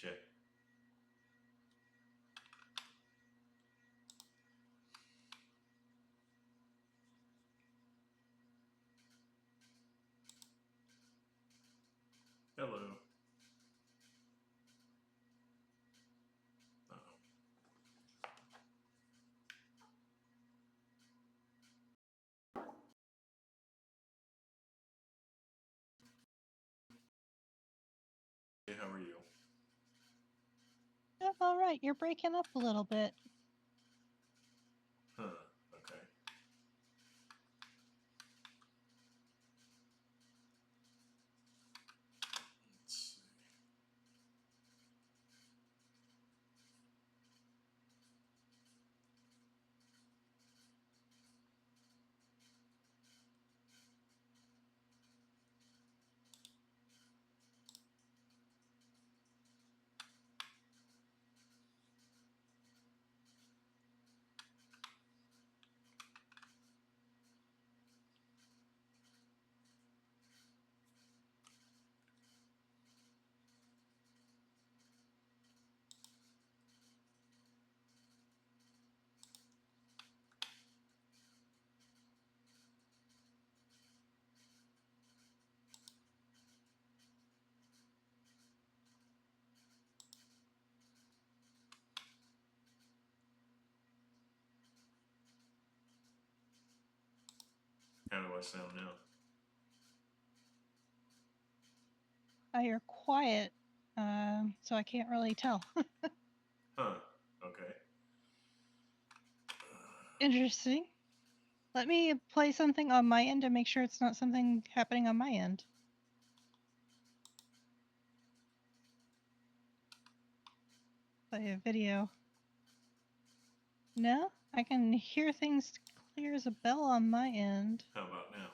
Check. Hello. Uh-oh. Hey, how are you? Oh, all right, you're breaking up a little bit. Huh. Okay. Let's see. How do I sound now? You're quiet, so I can't really tell. Huh. Okay. Interesting. Let me play something on my end to make sure it's not something happening on my end. Play a video. No, I can hear things clear as a bell on my end. How about now?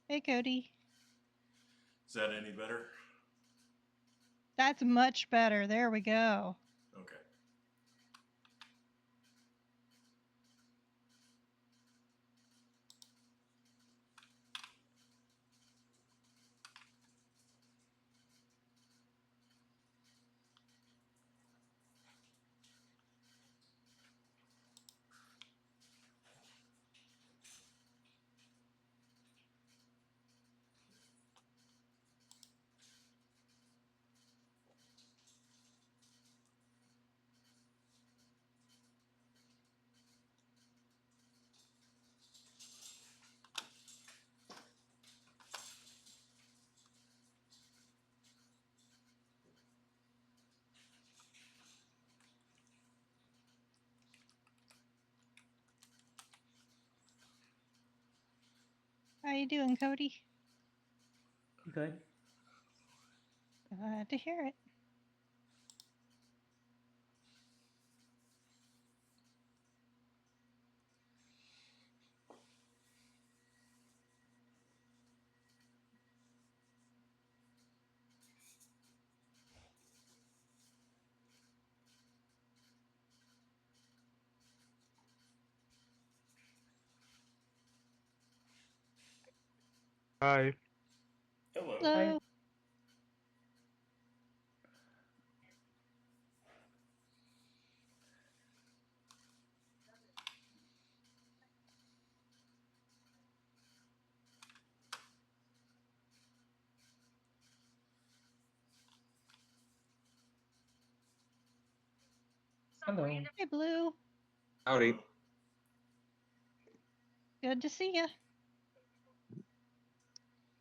Hey, Cody. Is that any better? That's much better. There we go. Okay. How you doing, Cody? Good. Glad to hear it. Hi. Hello. Hello. Hello. Hey, Blue. Howdy. Good to see you.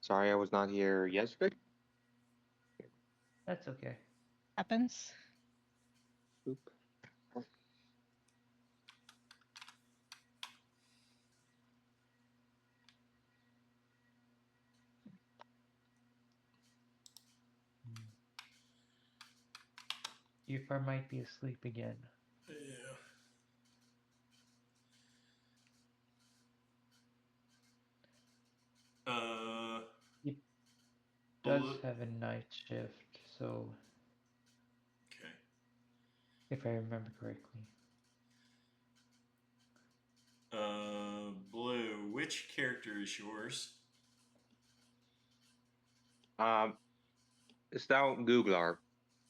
Sorry I was not here yesterday. That's okay. Happens. Oop. Zephyr might be asleep again. Yeah. He does Blue. have a night shift, so Okay. if I remember correctly. Blue. Which character is yours? It's down Googlar.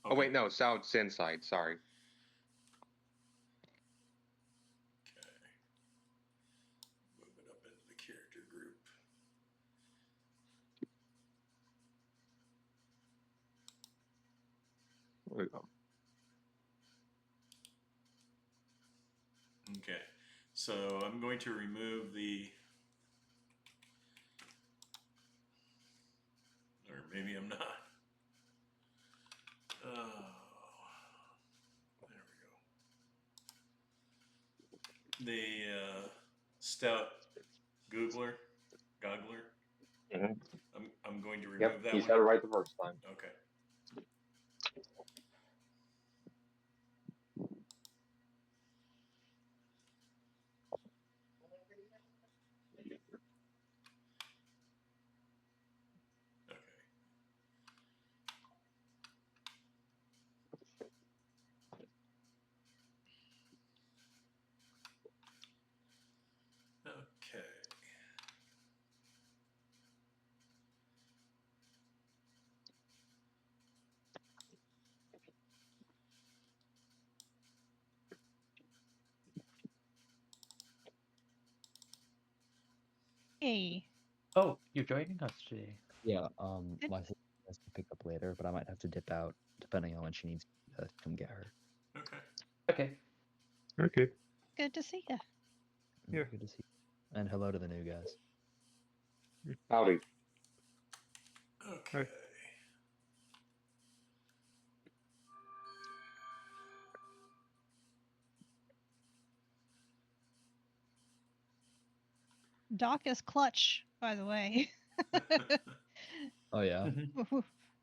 Oh wait, no, South's inside. Sorry. Okay. Move it up into the character group. There we go. Okay. So I'm going to remove the, or maybe I'm not. Oh, there we go. The stout goggler. Mhm. I'm going to remove Yep, that you one. said it right the first time. Okay. Okay. Okay. Hey. Oh, you're joining us today. Yeah, Good. my sister has to pick up later, but I might have to dip out depending on when she needs to come get her. Okay. Okay. Okay. Good to see you. Yeah. Good to see you. And hello to the new guys. Howdy. Okay. Doc is clutch, by the way. Oh yeah.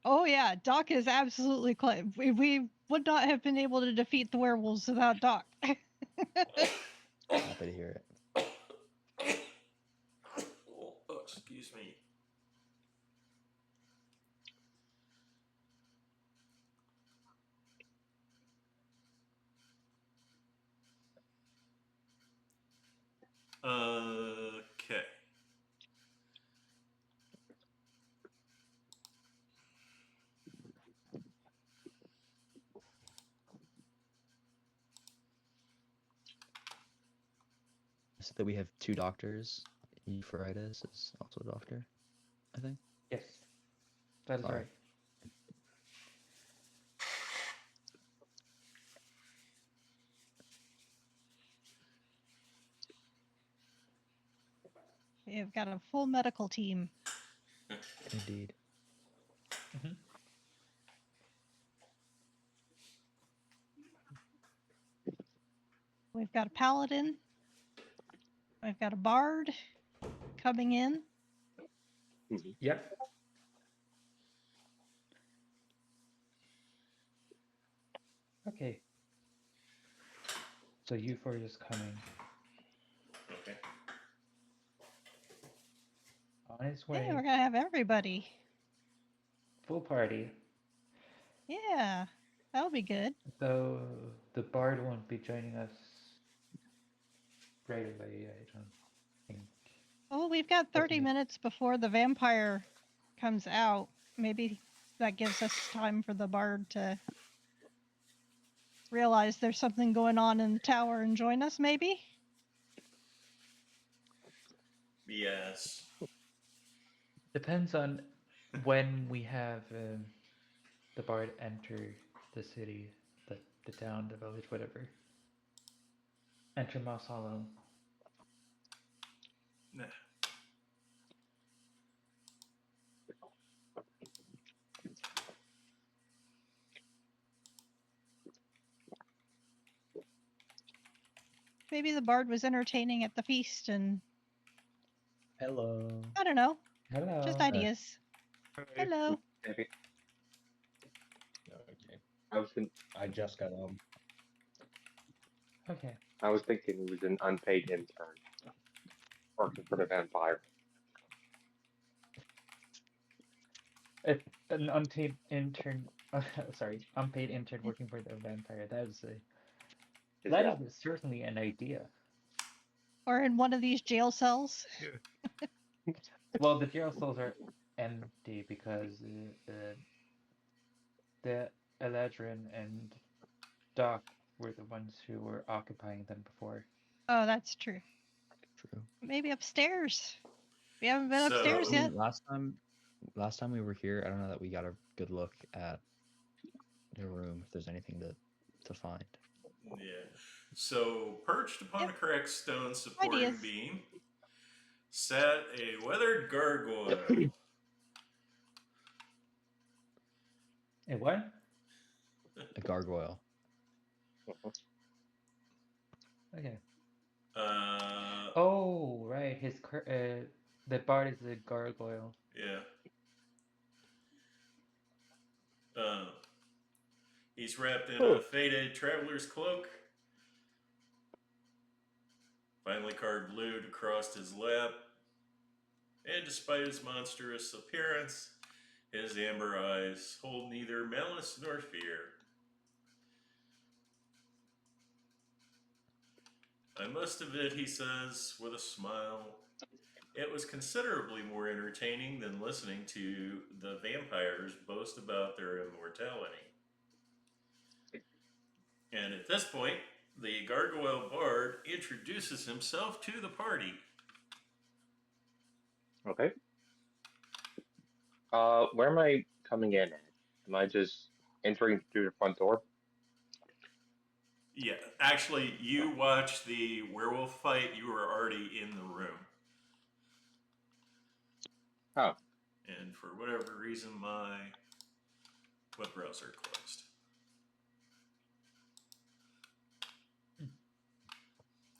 Oh yeah, Doc is absolutely clutch. We would not have been able to defeat the werewolves without Doc. Happy to hear it. Oh, excuse me. Okay. So that we have two doctors. Euphoritis is also a doctor, I think. Yes. That is Sorry. right. We've got a full medical team. Indeed. Mm-hmm. We've got a paladin. We've got a bard coming in. Yep. Okay. So Euphoria is coming Okay. on its Hey, way. we're gonna have everybody. Full party. Yeah, that'll be good. Though the bard won't be joining us right away, I don't think. Well, we've got 30 Okay. minutes before the vampire comes out. Maybe that gives us time for the bard to realize there's something going on in the tower and join us, maybe? Yes. Depends on when we have the bard enter the city, the town, the village, whatever. Enter Moss Hollow. Nah. Maybe the bard was entertaining at the feast and Hello. I don't know, Hello. just ideas. Hello. Maybe. Okay. I just got home. Okay. I was thinking he was an unpaid intern working for the vampire. An unpaid intern. Sorry, unpaid intern working for the vampire. That is certainly an idea. Or in one of these jail cells. Well, the jail cells are empty because the Eladrin and Doc were the ones who were occupying them before. Oh, that's true. True. Maybe upstairs. We haven't been So- upstairs I mean, yet. last time we were here, I don't know that we got a good look at the room. If there's anything to find. Yeah. So, perched upon Yep. a correct stone supporting Ideas. beam sat a weathered gargoyle. And what? A gargoyle. Okay. Uh, Oh, right. The bard is a gargoyle. yeah. He's wrapped in a faded traveler's cloak, finely carved lute across his lap, and despite his monstrous appearance, his amber eyes hold neither malice nor fear. I must admit, he says with a smile, it was considerably more entertaining than listening to the vampires boast about their immortality. And at this point, the gargoyle bard introduces himself to the party. Okay. Where am I coming in at? Am I just entering through the front door? Yeah, actually, you watched the werewolf fight. You were already in the room. Oh. And for whatever reason, my web browser closed.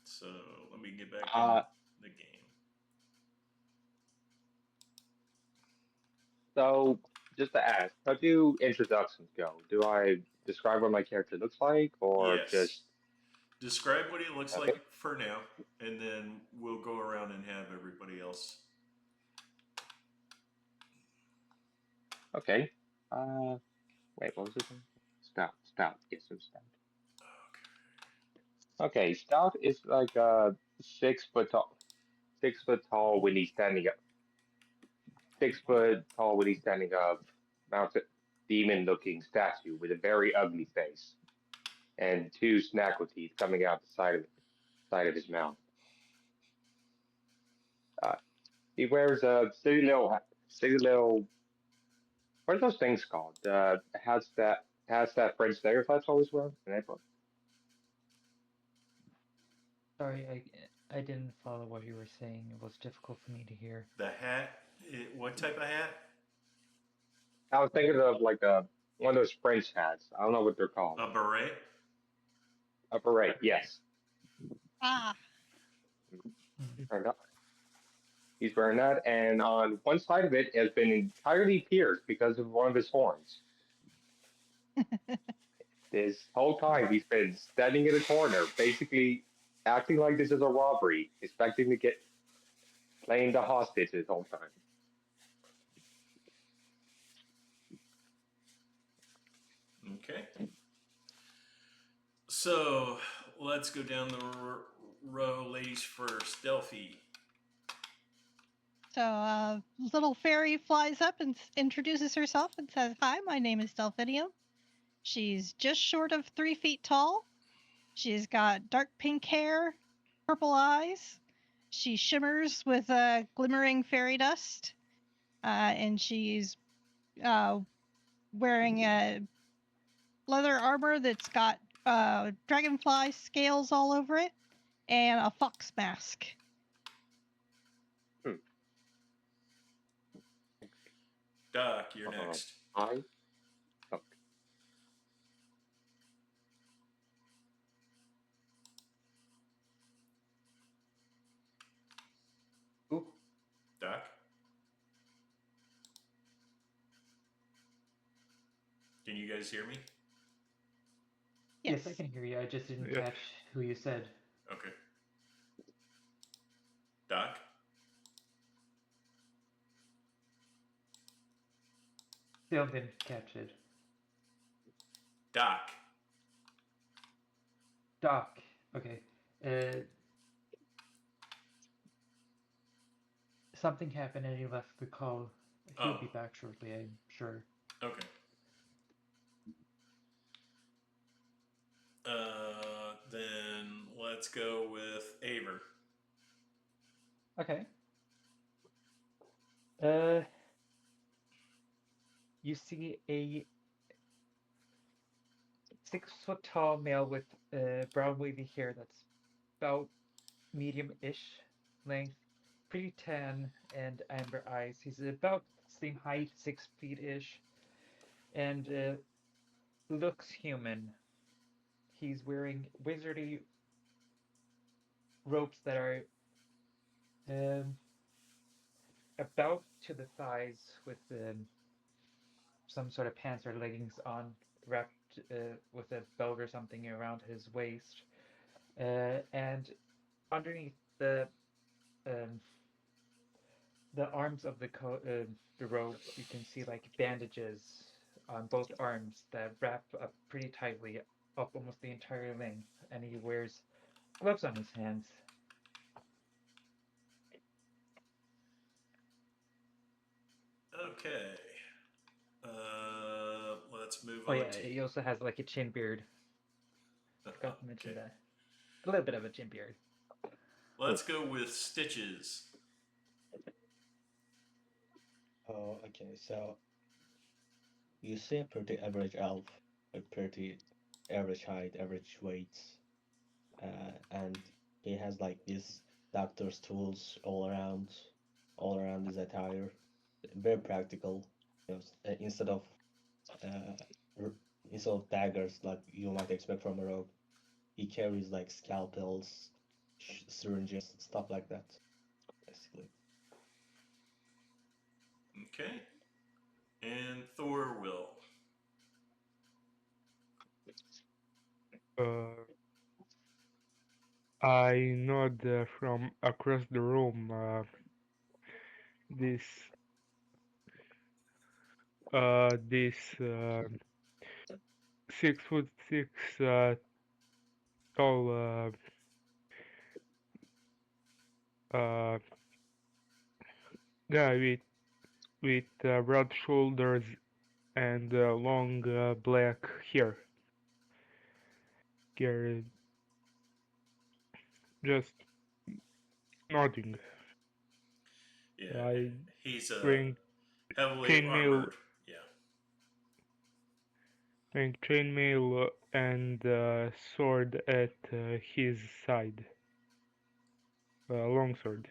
So let me get back in the game. So, just to ask, how do introductions go? Do I describe what my character looks like, or Yes. just Describe what he looks Okay. like for now, and then we'll go around and have everybody else. okay? Wait, what was it? Stout. Yes, it was stout. Okay, stout is like 6 foot tall. 6 foot tall when he's standing up. 6 foot tall when he's standing up. Mounted demon-looking statue with a very ugly face and two snackle teeth coming out the side of his mouth. He wears a silly little. What are those things called? Has that French stereotypes always wear in April? Sorry, I didn't follow what you were saying. It was difficult for me to hear. The hat, what type of hat? I was thinking of like one of those French hats. I don't know what they're called. A beret? A beret, yes. Ah, He's wearing that, and on one side of it has been entirely pierced because of one of his horns. This whole time he's been standing in a corner, basically acting like this is a robbery, expecting to get playing the hostage this whole time. Okay. So let's go down the row, ladies first. Delphi. so little fairy flies up and introduces herself and says, "Hi, my name is Delphinium." She's just short of 3 feet tall. She's got dark pink hair, purple eyes. She shimmers with glimmering fairy dust, and she's wearing a leather armor that's got dragonfly scales all over it, and a fox mask. Doc, you're next. Okay. Ooh. Doc? Can you guys hear me? Yes. Yes, I can hear you. I just didn't Yeah. catch who you said. Okay. Doc? Still didn't catch it. Doc. Doc. Okay. Something happened and he left the call. He'll Oh. be back shortly, I'm sure. Okay. Then let's go with Aver. Okay. You see a 6 foot tall male with brown wavy hair that's about medium-ish length, pretty tan, and amber eyes. He's about the same height, 6 feet-ish, and looks human. He's wearing wizardy robes that are um, about to the thighs with some sort of pants or leggings on, wrapped with a belt or something around his waist. And underneath um, the arms of the robes, you can see like bandages on both arms that wrap up pretty tightly up almost the entire length, and he wears gloves on his hands. Okay. Let's move Oh on yeah, to. he also has like a chin beard. Forgot to mention Okay. that. A little bit of a chin beard. Let's go with Stitches. Oh, okay. So you see a pretty average elf with pretty average height, average weights, and he has like these doctor's tools all around his attire. Very practical. Instead of uh, r- instead of daggers like you might expect from a rogue, he carries like scalpels, syringes, stuff like that. Basically. Okay. And Thorville. Uh, I nod from across the room. This this 6'6" tall uh, guy with broad shoulders and long black hair. Here, just nodding. Yeah. I He's wearing heavily chainmail, armored. Yeah. wearing chainmail and sword at his side. Longsword.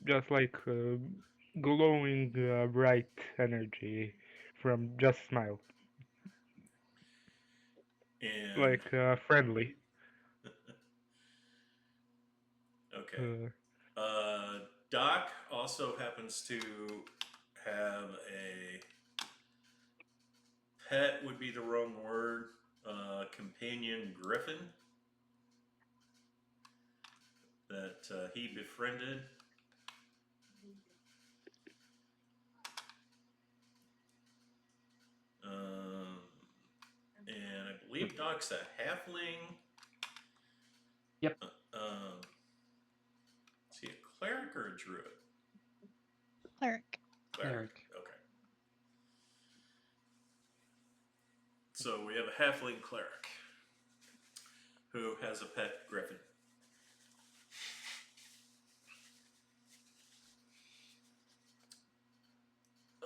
Just like glowing bright energy from just smile, And like friendly. okay. Uh, Doc also happens to have a pet, would be the wrong word, companion griffin that he befriended. Um, and I believe Doc's a halfling. Yep. Is he a cleric or a druid? Cleric. Cleric. Okay. So we have a halfling cleric who has a pet griffin.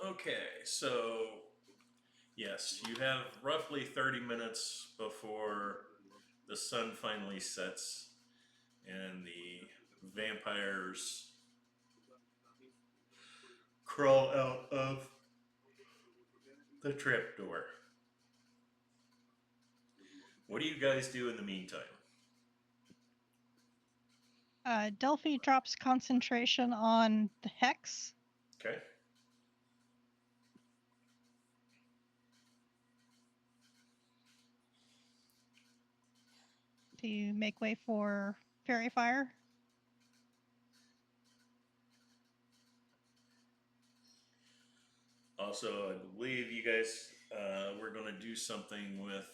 Okay, so yes, you have roughly 30 minutes before the sun finally sets and the vampires crawl out of the trapdoor. What do you guys do in the meantime? Delphi drops concentration on the hex. Okay. To make way for fairy fire. Also, I believe you guys were going to do something with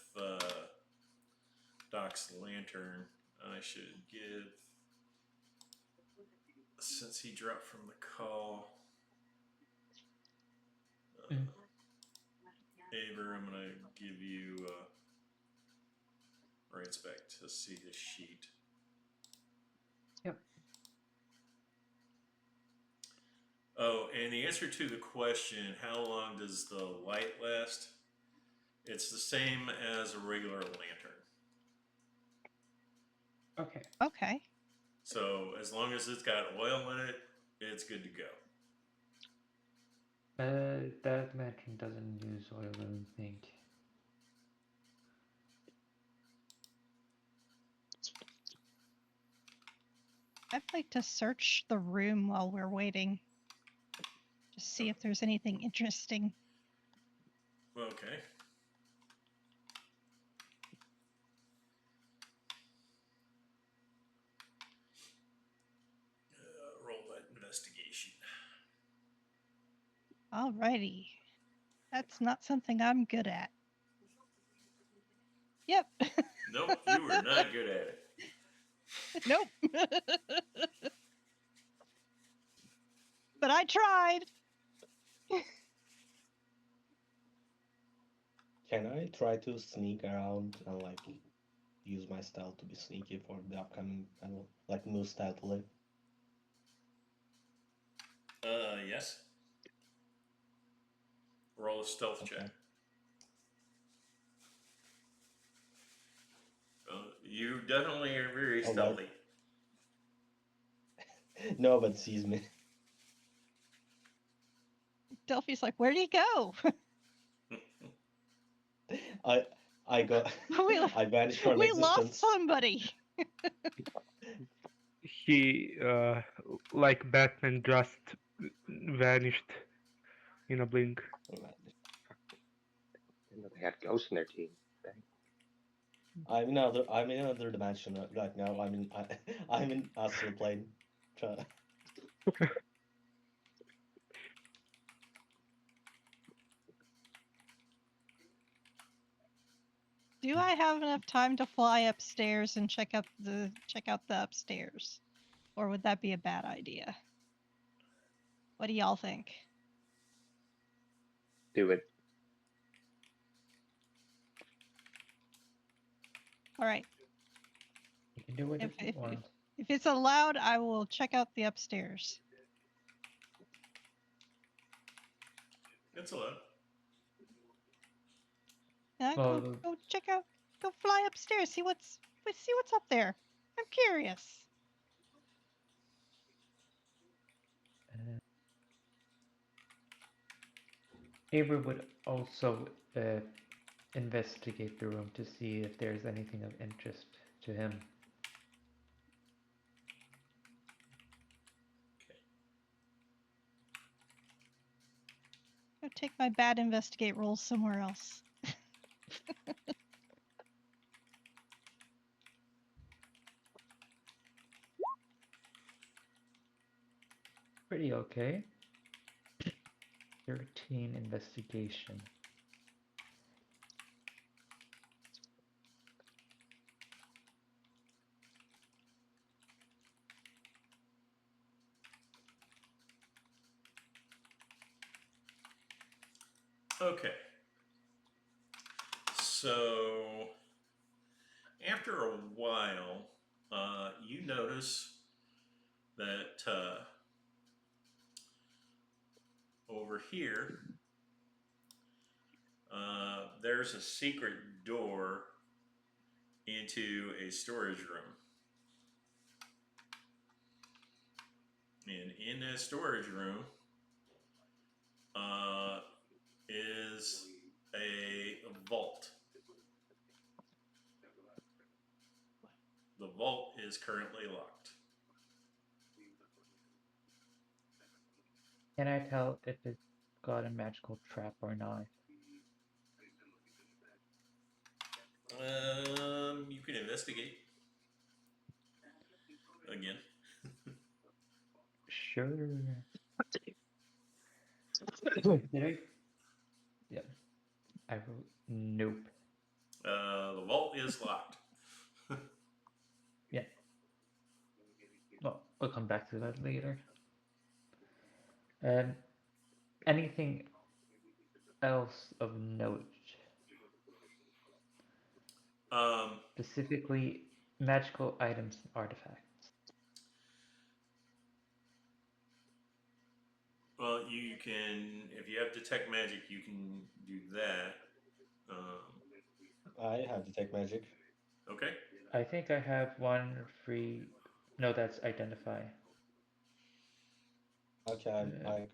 Doc's lantern. I should give, since he dropped from the call. Aver, I'm going to give you right back to see the sheet. Yep. Oh, and the answer to the question, how long does the light last? It's the same as a regular lantern. Okay. Okay. So as long as it's got oil in it, it's good to go. That lantern doesn't use oil, I don't think. I'd like to search the room while we're waiting. Just see if there's anything interesting. Okay. Roll that investigation. Alrighty. That's not something I'm good at. Yep. Nope, you were not good at it. Nope. But I tried. Can I try to sneak around and like use my stealth to be sneaky for the upcoming battle? Like move stealthily? Yes. Roll a stealth check. Okay. You definitely are very All right. stealthy. No one sees me. Delphi's like, where'd he go? I got I vanished from we existence. lost somebody. He, like Batman, just vanished in a blink. Didn't know they had ghosts in their team. Dang. I'm in another dimension right now. I'm in astral plane. Do I have enough time to fly upstairs and check out the upstairs? Or would that be a bad idea? What do y'all think? Do it. All right. You can do it if you want. If it's allowed, I will check out the upstairs. It's allowed. Yeah, Well, go check out. Go fly upstairs. See what's up there. I'm curious. Avery would also investigate the room to see if there's anything of interest to him. Go take my bad investigate rolls somewhere else. Pretty okay. 13 investigation. Okay. So after a while, you notice that over here, there's a secret door into a storage room. And in that storage room is a vault. The vault is currently locked. Can I tell if it's got a magical trap or not? You can investigate again. Sure. Did I? Yeah. I wrote nope. The vault is locked. Yeah. Well, we'll come back to that later. Anything else of note? Specifically, magical items and artifacts. Well, you can, if you have detect magic, you can do that. I have detect magic. Okay. I think I have one free. No, that's identify. Okay, I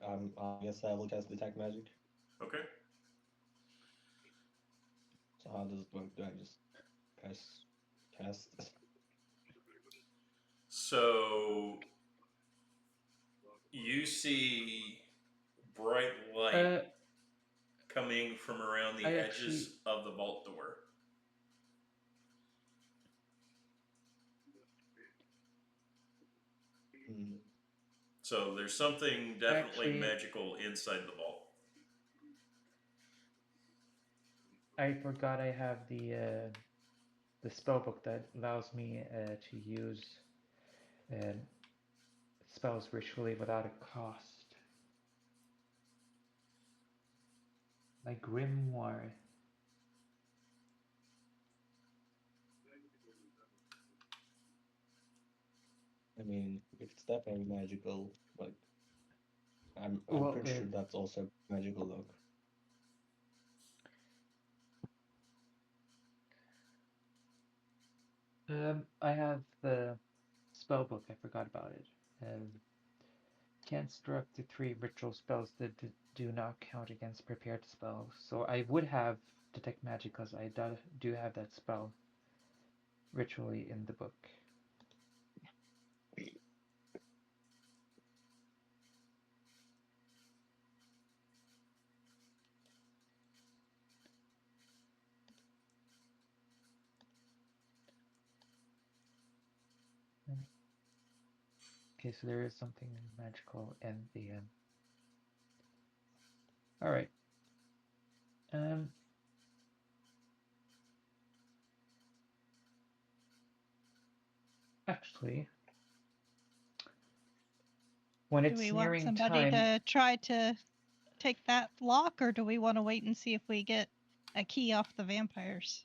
guess I will cast detect magic. Okay. So how does it work? Do I just cast? So you see bright light Uh, coming from around the I edges actually. of the vault door. Hmm. So there's something definitely Actually, magical inside the vault. I forgot I have the spellbook that allows me to use uh, spells ritually without a cost. My grimoire. I mean, it's definitely magical, but I'm Well, pretty sure that's also magical look. I have the spellbook. I forgot about it. Can't struck the 3 ritual spells that do not count against prepared spells. So I would have detect magic because I do have that spell ritually in the book. Okay, so there is something magical in the. All right. Actually, when Do it's we want nearing somebody time, to try to take that lock, or do we want to wait and see if we get a key off the vampires?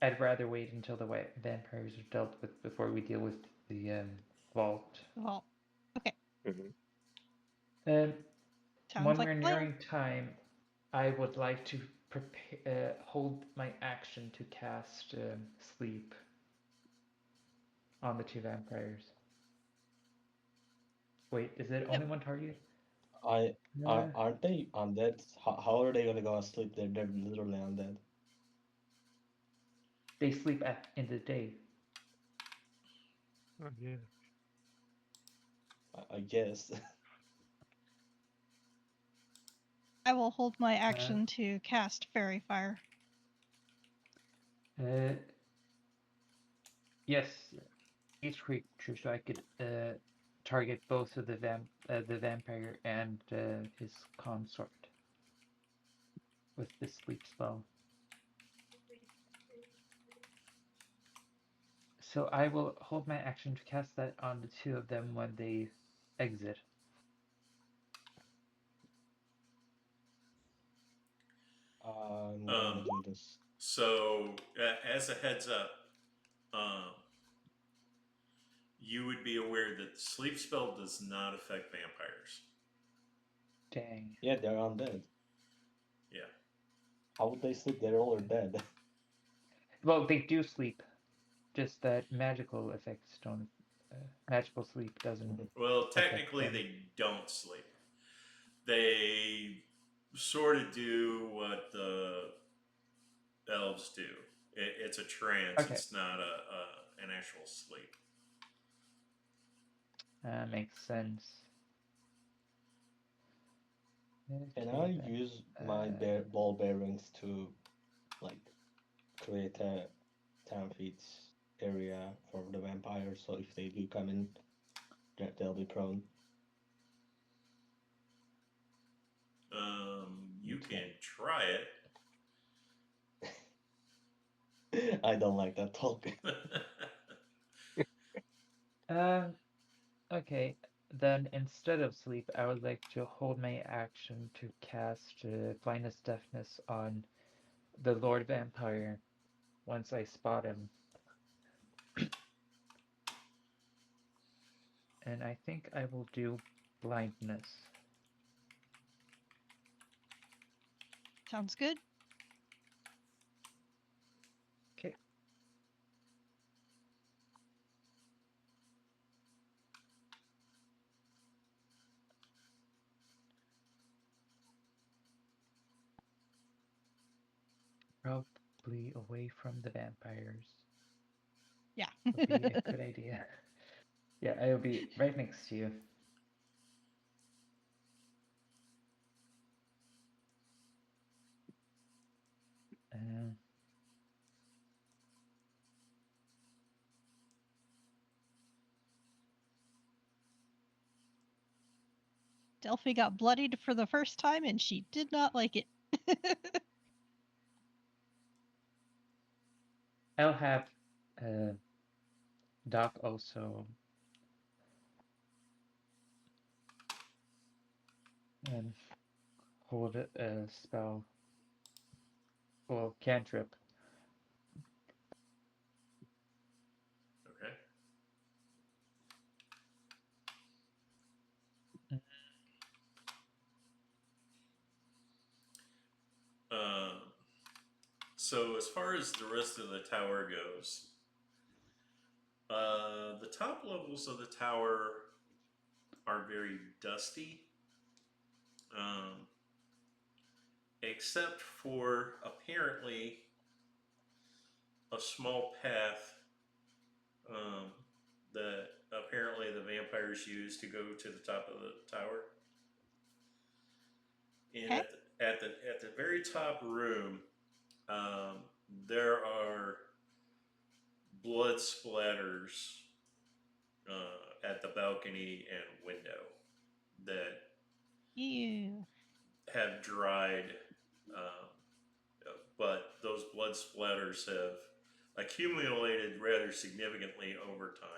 I'd rather wait until the vampires are dealt with before we deal with the vault. Well, okay. Um, Sounds when like we're a plan. nearing time, I would like to hold my action to cast sleep on the 2 vampires. Wait, is it Yep. only one target? Aren't they undead? How are they gonna go to sleep? They're literally undead. They sleep in the day. Oh, yeah. I guess. I will hold my action to cast Fairy Fire. Yes, each creature, so I could target both of the vampire and his consort with the sleep spell. So I will hold my action to cast that on the 2 of them when they exit. I'm gonna do this. So, as a heads up, you would be aware that the sleep spell does not affect vampires. Dang. Yeah, they're undead. Yeah. How would they sleep? They're all dead. Well, they do sleep. Just that magical effects don't. Magical sleep doesn't. Well, affect technically, them. they don't sleep. They sort of do what the elves do. It's a trance. Okay. It's not an actual sleep. Makes sense. Can Okay, I then. use my ball bearings to, like, create a 10 feet area for the vampires, so if they do come in, they'll be prone? You can try it. I don't like that talk. Okay, Then instead of sleep, I would like to hold my action to cast blindness deafness on the Lord Vampire once I spot him. And I think I will do blindness. Sounds good. Okay. Probably away from the vampires Yeah. would be a good idea. Yeah, I will be right next to you. Uh, Delphi got bloodied for the first time and she did not like it. I'll have Doc also hold a spell or cantrip. Okay. Um, so as far as the rest of the tower goes, the top levels of the tower are very dusty, um, except for apparently a small path that apparently the vampires use to go to the top of the tower. And Okay. at the very top room, there are blood splatters at the balcony and window that Ew. have dried, um, but those blood splatters have accumulated rather significantly over time.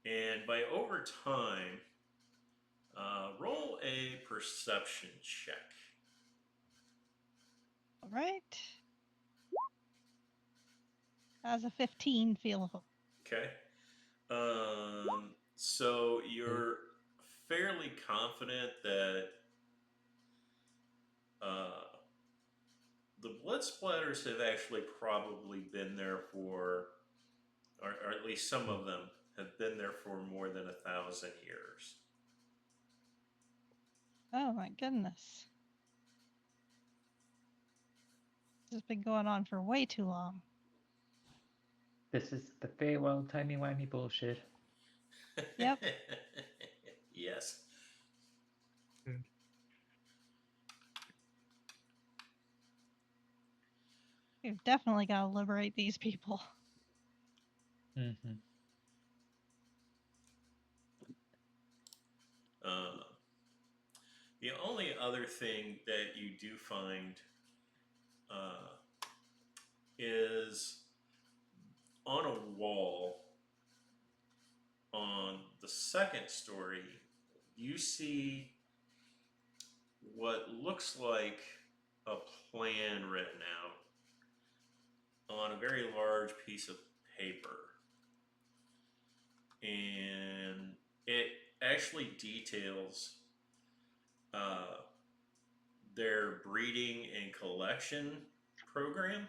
And by over time, roll a perception check. All right. How's a 15 feel? Okay. So you're fairly confident that the blood splatters have actually probably been there for, or at least some of them have been there for more than 1,000 years. Oh my goodness. This has been going on for way too long. This is the Feywild timey-wimey bullshit. Yep. Yes. We've definitely got to liberate these people. Mm-hmm. The only other thing that you do find is on a wall on the second story, you see what looks like a plan written out on a very large piece of paper. And it actually details their breeding and collection program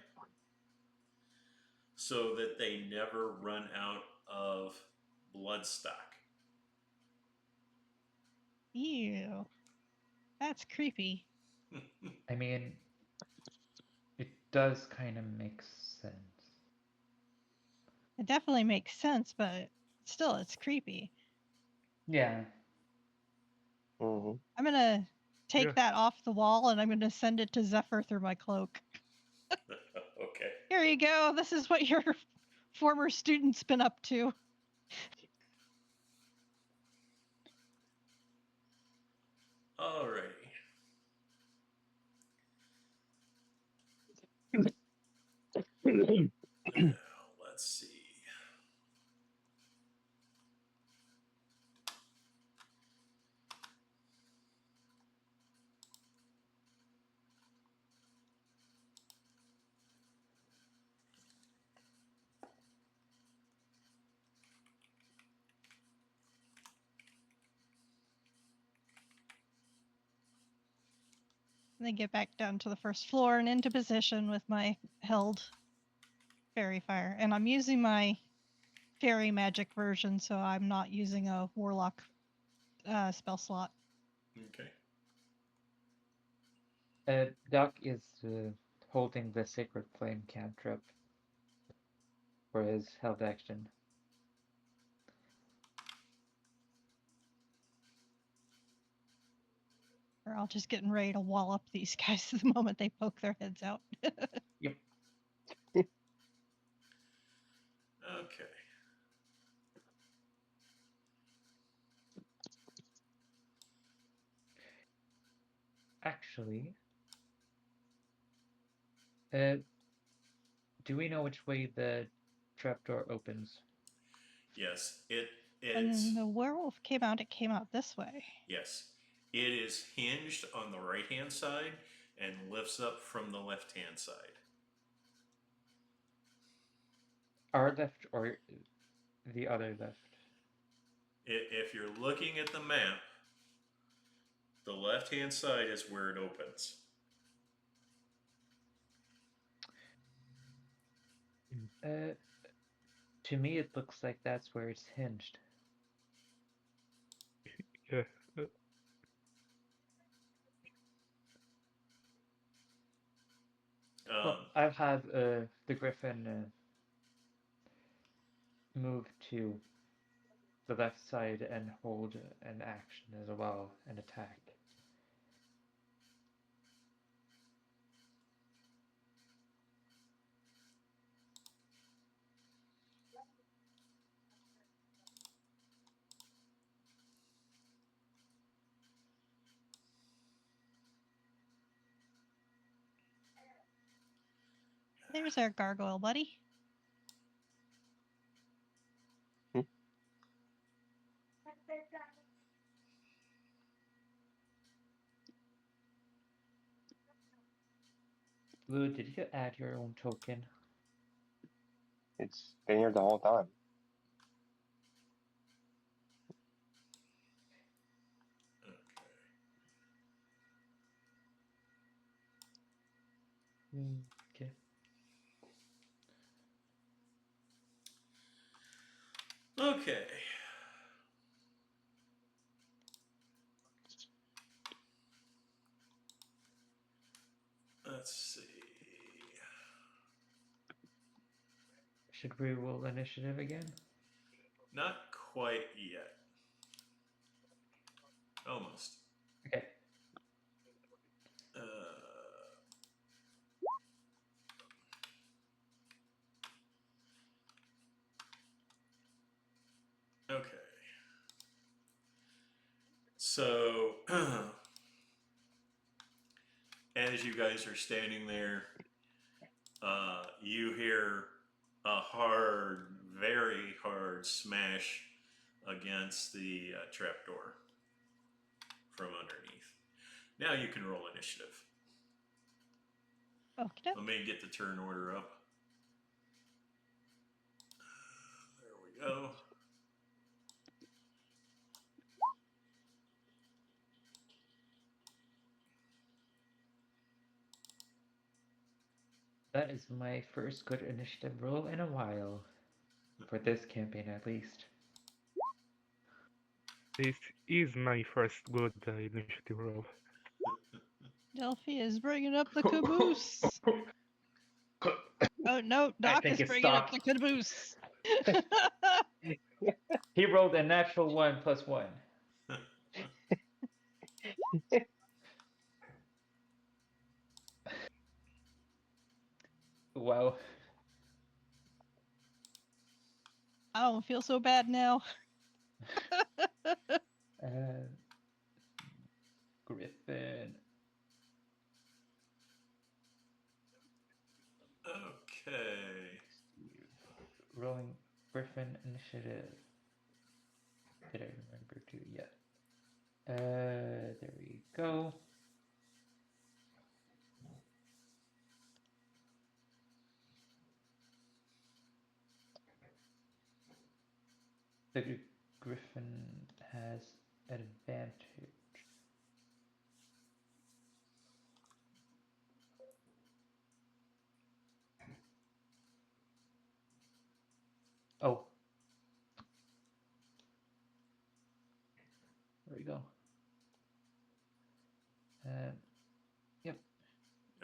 so that they never run out of bloodstock. Ew. That's creepy. I mean, it does kind of make sense. It definitely makes sense, but still, it's creepy. Yeah. Mm-hmm. I'm going to take Yeah. that off the wall and I'm going to send it to Zephyr through my cloak. Okay. Here you go. This is what your former student's been up to. Alrighty. Let's see. And then get back down to the first floor and into position with my held fairy fire. And I'm using my fairy magic version, so I'm not using a warlock spell slot. Okay. Doc is holding the sacred flame cantrip for his held action. Or I'll just getting ready to wall up these guys the moment they poke their heads out. Yep. Okay. Actually, do we know which way the trapdoor opens? Yes, When it's the werewolf came out, it came out this way. yes. It is hinged on the right hand side and lifts up from the left hand side. Our left or the other left? If you're looking at the map, the left hand side is where it opens. To me, it looks like that's where it's hinged. Yeah. Well, I'll have the griffin move to the left side and hold an action as well, an attack. There's our gargoyle buddy. Blue, did you add your own token? It's been here the whole time. Okay. Okay. Let's see. Should we roll initiative again? Not quite yet. Almost. Okay. Okay. So, as you guys are standing there, you hear a hard, very hard smash against the trapdoor from underneath. Now you can roll initiative. Okay. Let me get the turn order up. There we go. That is my first good initiative roll in a while. For this campaign, at least. This is my first good initiative roll. Delphi is bringing up the caboose. Oh no, Doc think is it's bringing up Doc. the caboose. He rolled a natural 1 plus 1. Wow. I don't feel so bad now. Griffin. Okay. Rolling Griffin initiative. Did I remember to? Yeah. There we go. The Griffin has advantage. go. Yep.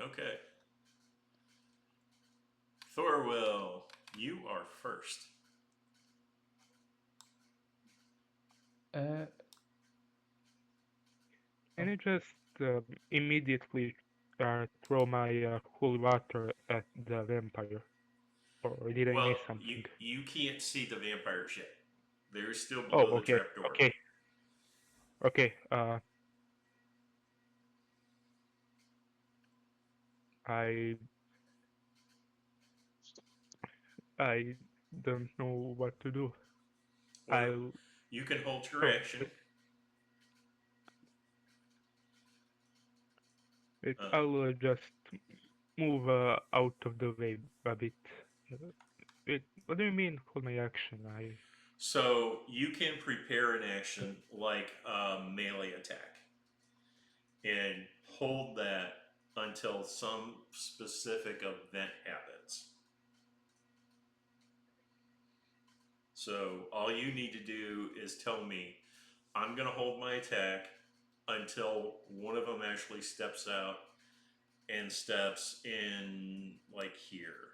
Okay. Thorville, you are first. Can I just immediately throw my cool water at the vampire? Or did I Well, miss something? you can't see the vampires yet. They're still Oh, below the okay. trapdoor. Okay. Okay. I don't know what to do. Or you can hold your action. I'll just move out of the way a bit. What do you mean, hold my action? So you can prepare an action like a melee attack and hold that until some specific event happens. So all you need to do is tell me, I'm going to hold my attack until one of them actually steps out and steps in like here.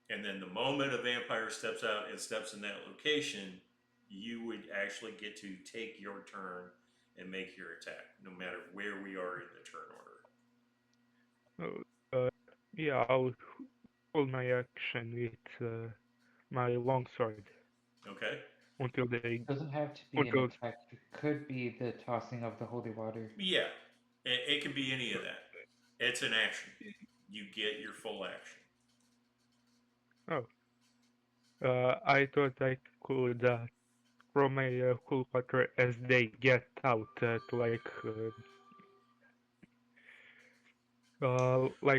And then the moment a vampire steps out and steps in that location, you would actually get to take your turn and make your attack, no matter where we are in the turn order. Yeah, I'll hold my action with my longsword. Okay. Until they. It doesn't have to be an attack. It could be the tossing of the holy water. Yeah, it can be any of that. It's an action. You get your full action. Oh. I thought I could throw my cool water as they get out to like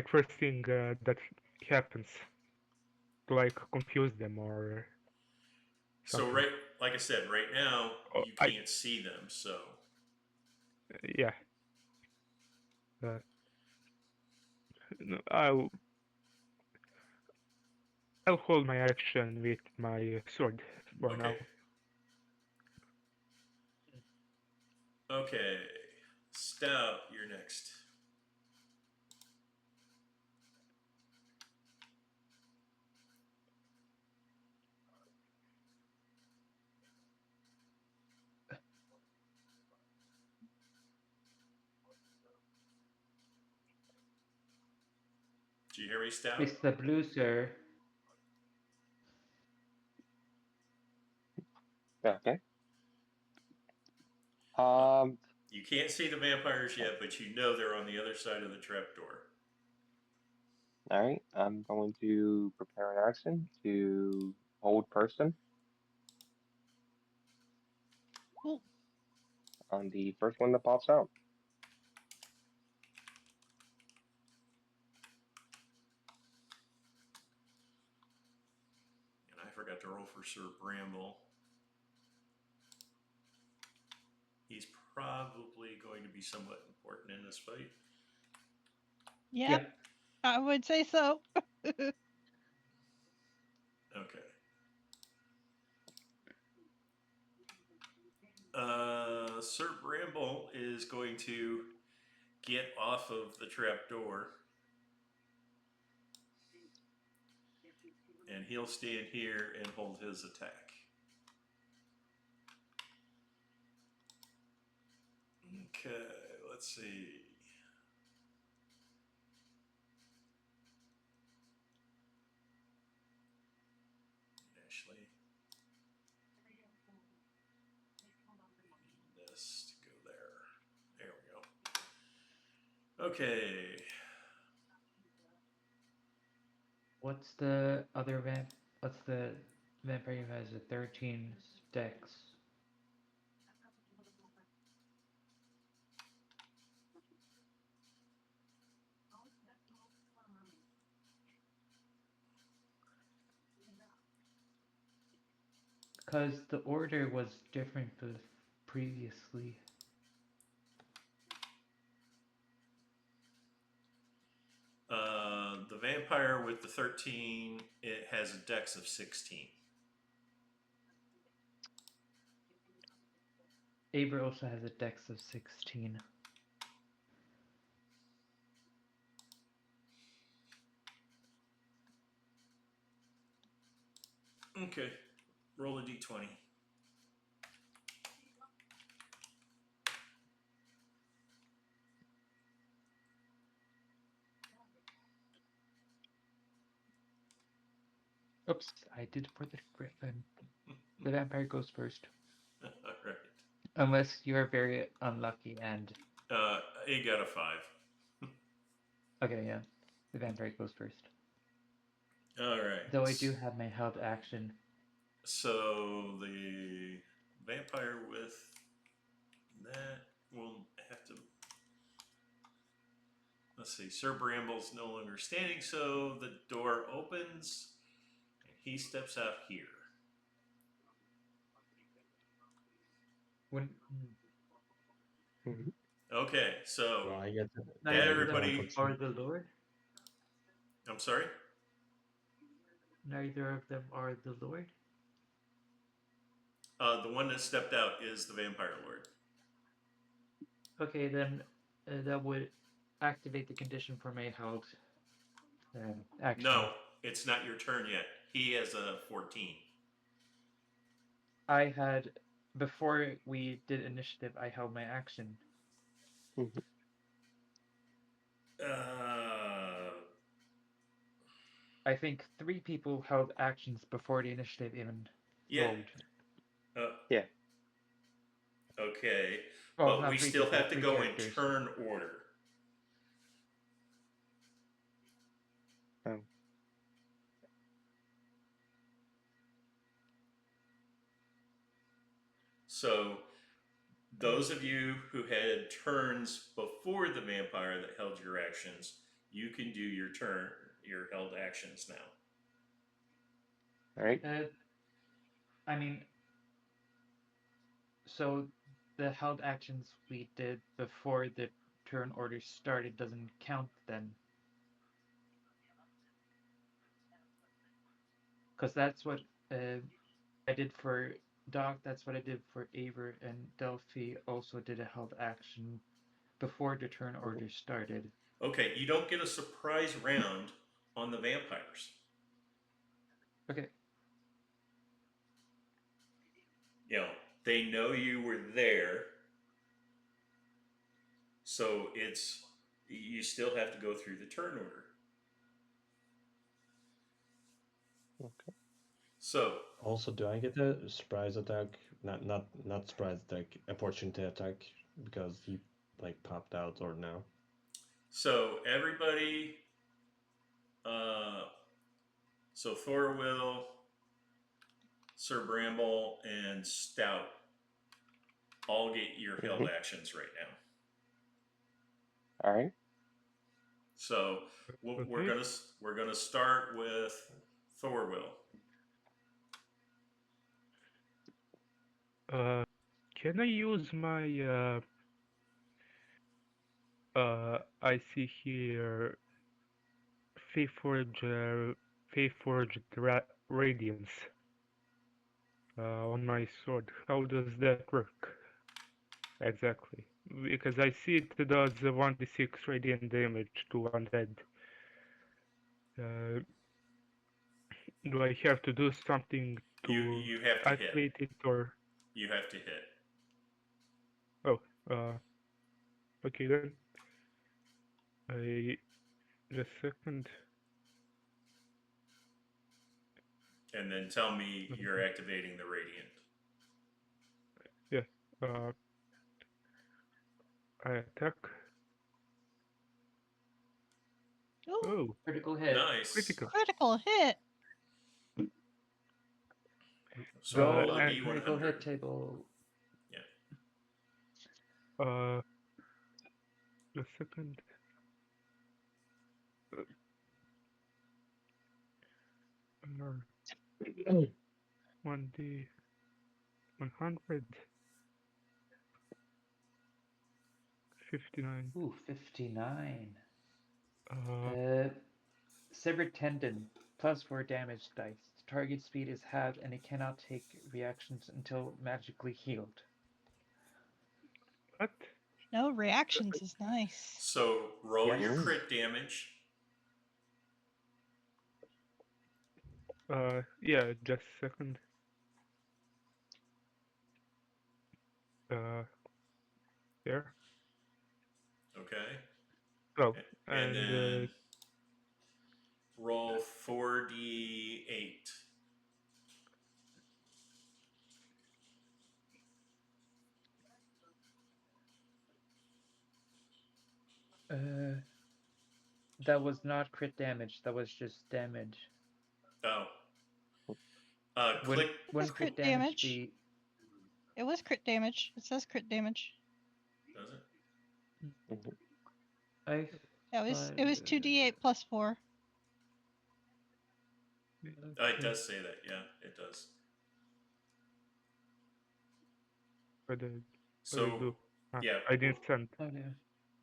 first thing that happens to like confuse them or something. So like I said, right now you can't see them, so yeah. I'll hold my action with my sword for now. Okay, Stout, you're next. Do you hear me, Stout? It's the blue, sir. Okay. You can't see the vampires yet, but you know they're on the other side of the trapdoor. All right. I'm going to prepare an action to hold person. Cool. On the first one that pops out. And I forgot to roll for Sir Bramble. He's probably going to be somewhat important in this fight. Yep. I would say so. Okay. Sir Bramble is going to get off of the trapdoor. And he'll stand here and hold his attack. Okay, let's see. Actually, need this to go there. There we go. Okay. What's the other What's the vampire who has a 13 dex? Because the order was different previously. The vampire with the 13, it has a dex of 16. Abra also has a dex of 16. Okay. Roll a d20. Oops, I did for the griffin. The vampire goes first. All right. Unless you're very unlucky and... He got a 5. Okay, yeah. The vampire goes first. All right. Though I do have my held action. So the vampire with that will have to. Let's see. Sir Bramble's no longer standing, so the door opens and he steps out here. When... Okay, so So I get Neither everybody- of them are the Lord? I'm sorry? Neither of them are the Lord? The one that stepped out is the vampire lord. Okay, then that would activate the condition for my held action. No, it's not your turn yet. He has a 14. I had, before we did initiative, I held my action. I think 3 people held actions before the initiative even rolled. Yeah. Okay, Well, but not we 3 still people, have to 3 go characters. in turn order. Oh. So, those of you who had turns before the vampire that held your actions, you can do your held actions now. All right. I mean, so the held actions we did before the turn order started doesn't count then. Because that's what I did for Doc, that's what I did for Aver, and Delphi also did a held action before the turn order started. Okay, you don't get a surprise round on the vampires. Okay. You know, they know you were there, so you still have to go through the turn order. Okay. So Also, do I get a surprise attack? Not surprise attack, opportunity attack because he like popped out or no? So everybody, so Thorville, Sir Bramble, and Stout all get your held actions right now. All right. So we're gonna start with Thorville. Can I use my I see here Feyforged Radiance on my sword. How does that work exactly? Because I see it does 1d6 radiant damage to undead. Do I have to do something to You have to activate hit. it, or You have to hit. okay then. Just a second. And then tell me you're activating the radiant. Yeah. I attack. Ooh, Oh, Critical hit. Nice. critical hit. So Roll roll a on d100. critical hit table. just a second. 1d 100. 59. Ooh, 59. Uh, Severed tendon, +4 damage dice. Target speed is halved and it cannot take reactions until magically healed. What? No reactions is nice. So roll Yes. your crit damage. Yeah, just a second. There. Okay. Oh, And and then roll 4d8. That was not crit damage. That was just damage. Oh. Wouldn't, Click. wouldn't crit crit damage damage. be? It was crit damage. It says crit damage. Does it? I. Yeah, it was 2d8 plus 4. It does say that. Yeah, it does. what did I So do? yeah, I didn't send. Oh no.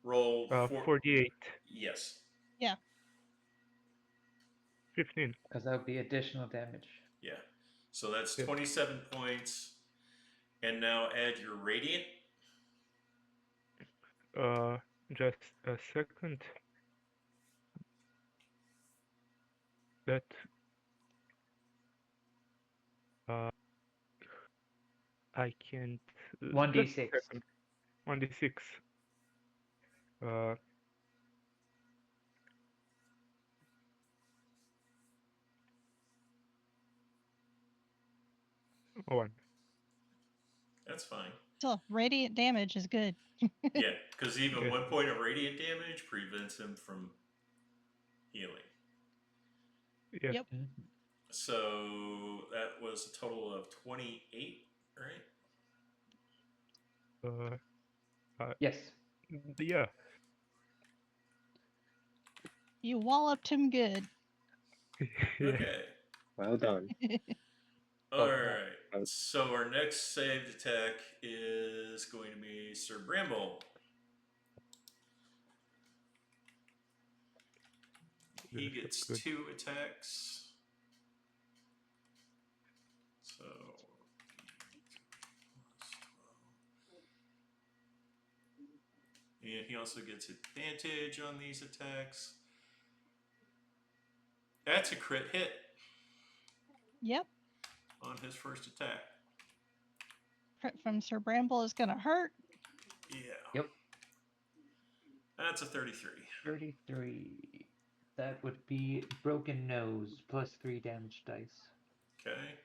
roll 48. Yes. Yeah. 15. Because that would be additional damage. Yeah. So that's Yeah. 27 points. And now add your radiant. Just a second. That. I can't. 1d6. 1d6. 1. That's fine. Still, radiant damage is good. Yeah, because even Yeah. 1 point of radiant damage prevents him from healing. Yeah. Yep. So that was a total of 28, right? Yes. Yeah. You walloped him good. Yeah. Okay. Well done. Alright. So our next saved attack is going to be Sir Bramble. He Yes, gets that's 2 attacks. So and he also gets advantage on these attacks. That's a crit hit Yep. on his first attack. Crit from Sir Bramble is gonna hurt. Yeah. Yep. That's a 33. 33. That would be broken nose plus 3 damage dice. Okay.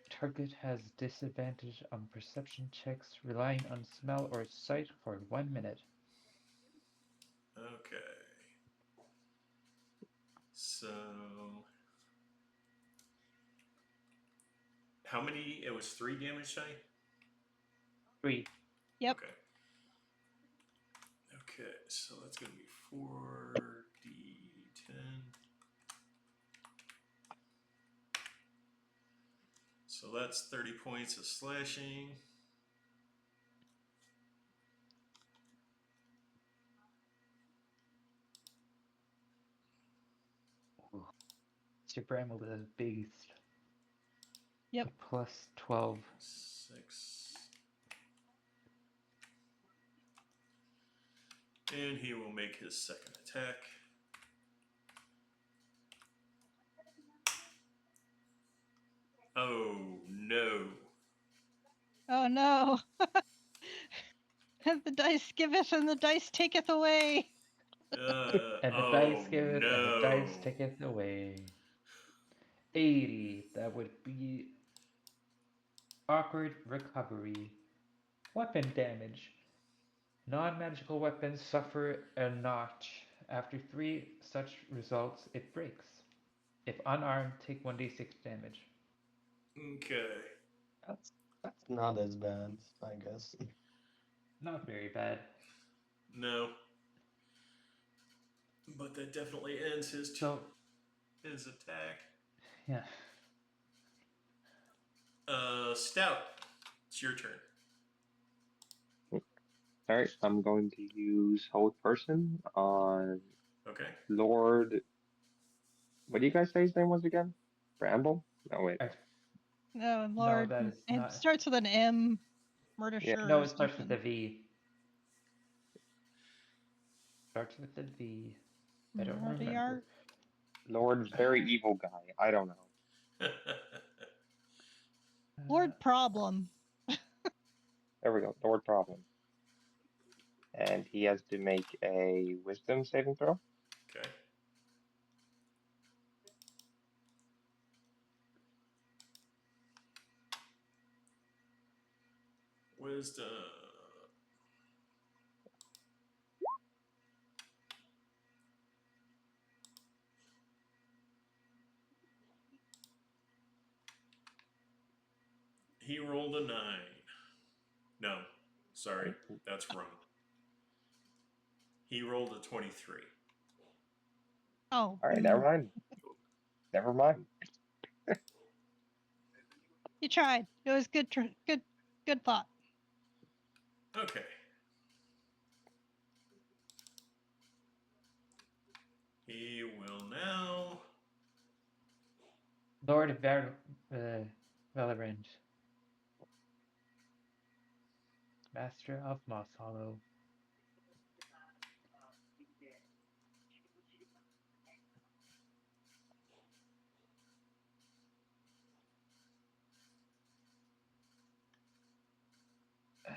Target has disadvantage on perception checks relying on smell or sight for 1 minute. Okay. So how many? It was 3 damage die? 3. Yep. Okay. Okay, so that's going to be 4d10. So that's 30 points of slashing. Sir Bramble with a beast. Yep. A plus 12. 6. And he will make his second attack. Oh no. Oh no. The dice giveth and the dice taketh away. And the dice giveth and the dice taketh away. 80. That would be awkward recovery. Weapon damage. Non-magical weapons suffer a notch. After 3 such results, it breaks. If unarmed, take 1d6 damage. Okay. That's not as bad, I guess. Not very bad. No. But that definitely ends his attack. Yeah. Stout, it's your turn. All right, I'm going to use Hold Person on Okay. Lord. What do you guys say his name was again? Bramble? No, wait. No, Lord. No, that is it not. starts with an M. Murder Yeah. sure No, or it starts with something. a V. Starts with a V. I don't remember. Mordiart. Lord's very evil guy. I don't know. Lord Problem. There we go. Lord Problem. And he has to make a wisdom saving throw. Okay. Wisdom. He rolled a 9. No, sorry, that's wrong. He rolled a 23. Oh. All right, never mind. Never mind. You tried. It was good thought. Okay. He will now. Lord of Valorant. Master of Moss Hollow.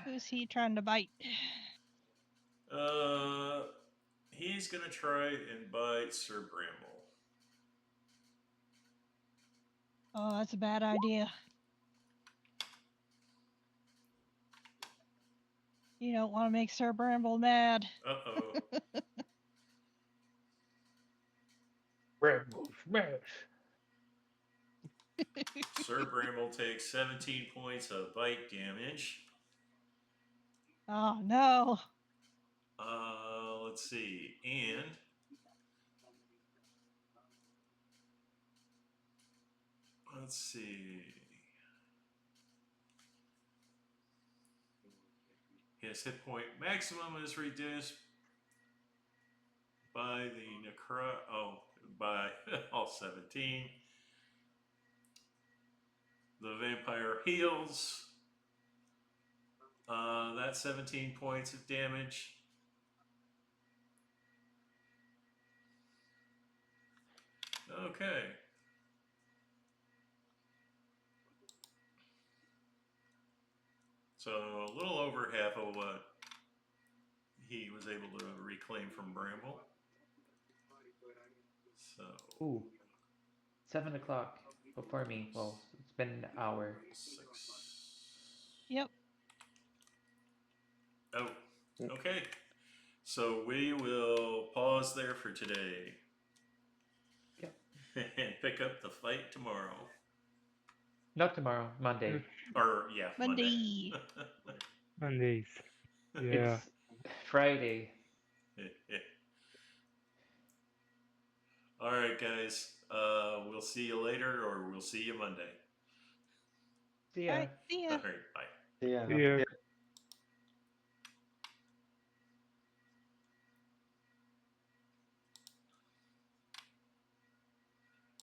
Who's he trying to bite? He's gonna try and bite Sir Bramble. Oh, that's a bad idea. You don't want to make Sir Bramble mad. Uh-oh. Bramble smash. Sir Bramble takes 17 points of bite damage. Oh no. Let's see. And let's see. His hit point maximum is reduced by the by all 17. The vampire heals. That's 17 points of damage. Okay. So a little over half of what he was able to reclaim from Bramble. So. Ooh. 7 o'clock before me. Well, it's been an hour. 6. Yep. Oh, okay. So we will pause there for today. Yep. And pick up the fight tomorrow. Not tomorrow, Monday. Or, yeah, Monday. Mondays. Yeah. It's Friday. All right, guys. We'll see you later, or we'll see you Monday. See ya. All right, see ya. All right, bye. Yeah. Yeah.